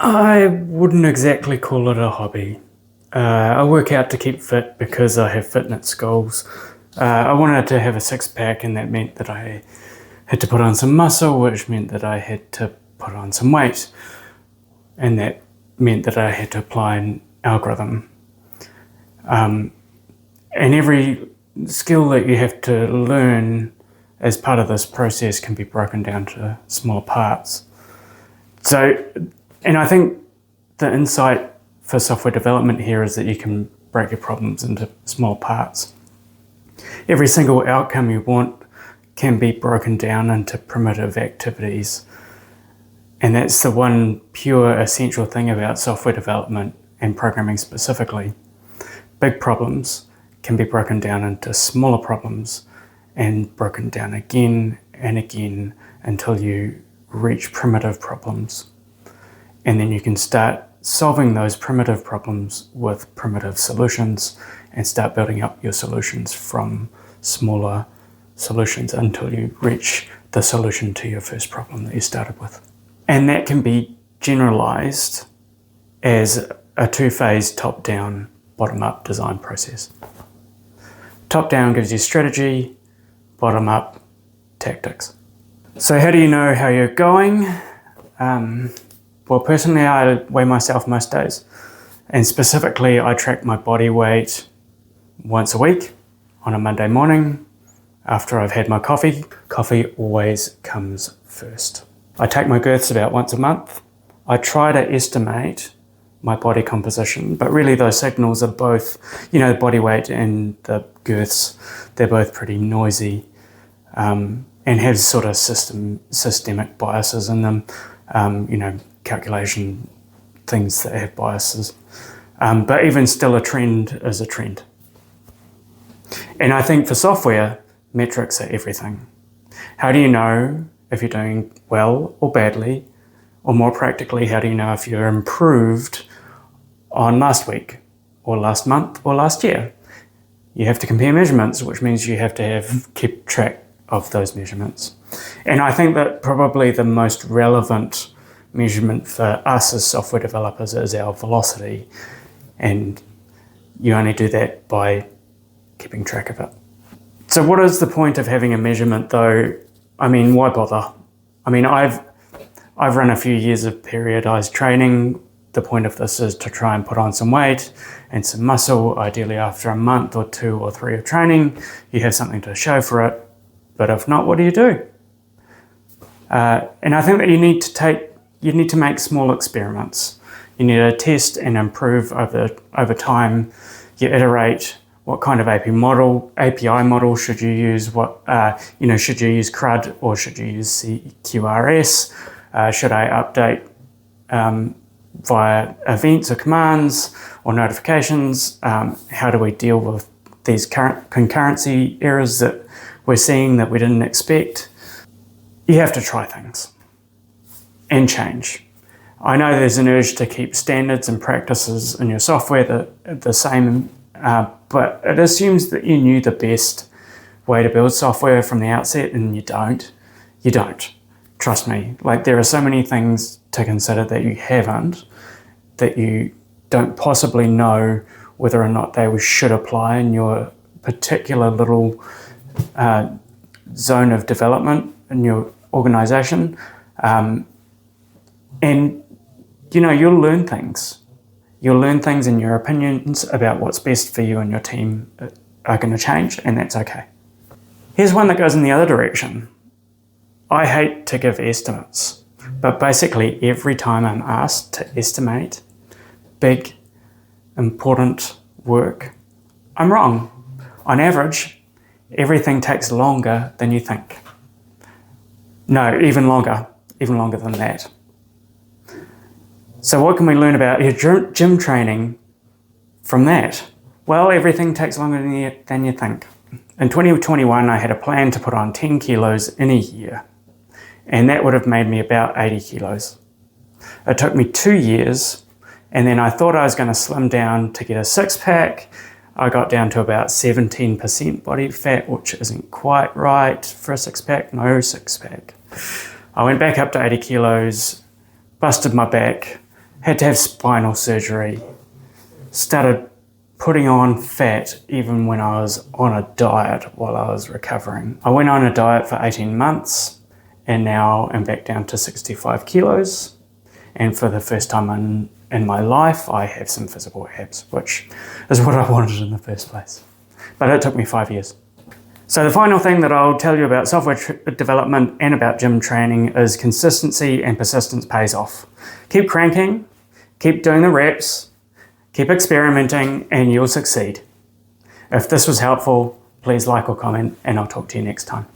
I wouldn't exactly call it a hobby. I work out to keep fit because I have fitness goals. I wanted to have a six pack, and that meant that I had to put on some muscle, which meant that I had to put on some weight, and that meant that I had to apply an algorithm. And every skill that you have to learn as part of this process can be broken down to smaller parts. And I think the insight for software development here is that you can break your problems into small parts. Every single outcome you want can be broken down into primitive activities. And that's the one pure essential thing about software development and programming specifically. Big problems can be broken down into smaller problems and broken down again and again until you reach primitive problems. And then you can start solving those primitive problems with primitive solutions and start building up your solutions from smaller solutions until you reach the solution to your first problem that you started with. And that can be generalized as a two-phase top-down, bottom-up design process. Top-down gives you strategy, bottom-up tactics. So how do you know how you're going? Well, personally, I weigh myself most days. And specifically, I track my body weight once a week on a Monday morning after I've had my coffee. Coffee always comes first. I take my girths about once a month. I try to estimate my body composition, but really those signals are both, the body weight and the girths, they're both pretty noisy and have sort of systemic biases in them, calculation things that have biases. But even still, a trend is a trend. And I think for software, metrics are everything. How do you know if you're doing well or badly? Or more practically, how do you know if you're improved on last week or last month or last year? You have to compare measurements, which means you have to keep track of those measurements. And I think that probably the most relevant measurement for us as software developers is our velocity. And you only do that by keeping track of it. So what is the point of having a measurement though? I mean, why bother? I mean, I've run a few years of periodized training. The point of this is to try and put on some weight and some muscle. Ideally after a month or 2 or 3 of training, you have something to show for it. But if not, what do you do? And I think that you need to make small experiments. You need to test and improve over time. You iterate. What kind of API model should you use? Should you use CRUD or should you use CQRS? Should I update via events or commands or notifications? How do we deal with these current concurrency errors that we're seeing that we didn't expect? You have to try things and change. I know there's an urge to keep standards and practices in your software the same, but it assumes that you knew the best way to build software from the outset, and you don't. You don't. Trust me. There are so many things to consider that you haven't, that you don't possibly know whether or not they should apply in your particular little zone of development in your organization. And you'll learn things. You'll learn things, and your opinions about what's best for you and your team are going to change, and that's okay. Here's one that goes in the other direction. I hate to give estimates, but basically every time I'm asked to estimate big, important work, I'm wrong. On average, everything takes longer than you think. No, even longer than that. So what can we learn about your gym training from that? Well, everything takes longer than you think. In 2021, I had a plan to put on 10 kilos in a year, and that would have made me about 80 kilos. It took me 2 years, and then I thought I was going to slim down to get a six-pack. I got down to about 17% body fat, which isn't quite right for a six-pack, no six-pack. I went back up to 80 kilos, busted my back, had to have spinal surgery, started putting on fat even when I was on a diet while I was recovering. I went on a diet for 18 months and now I'm back down to 65 kilos. And for the first time in my life, I have some visible abs, which is what I wanted in the first place. But it took me 5 years. So the final thing that I'll tell you about software development and about gym training is consistency and persistence pays off. Keep cranking, keep doing the reps, keep experimenting, and you'll succeed. If this was helpful, please like or comment, and I'll talk to you next time.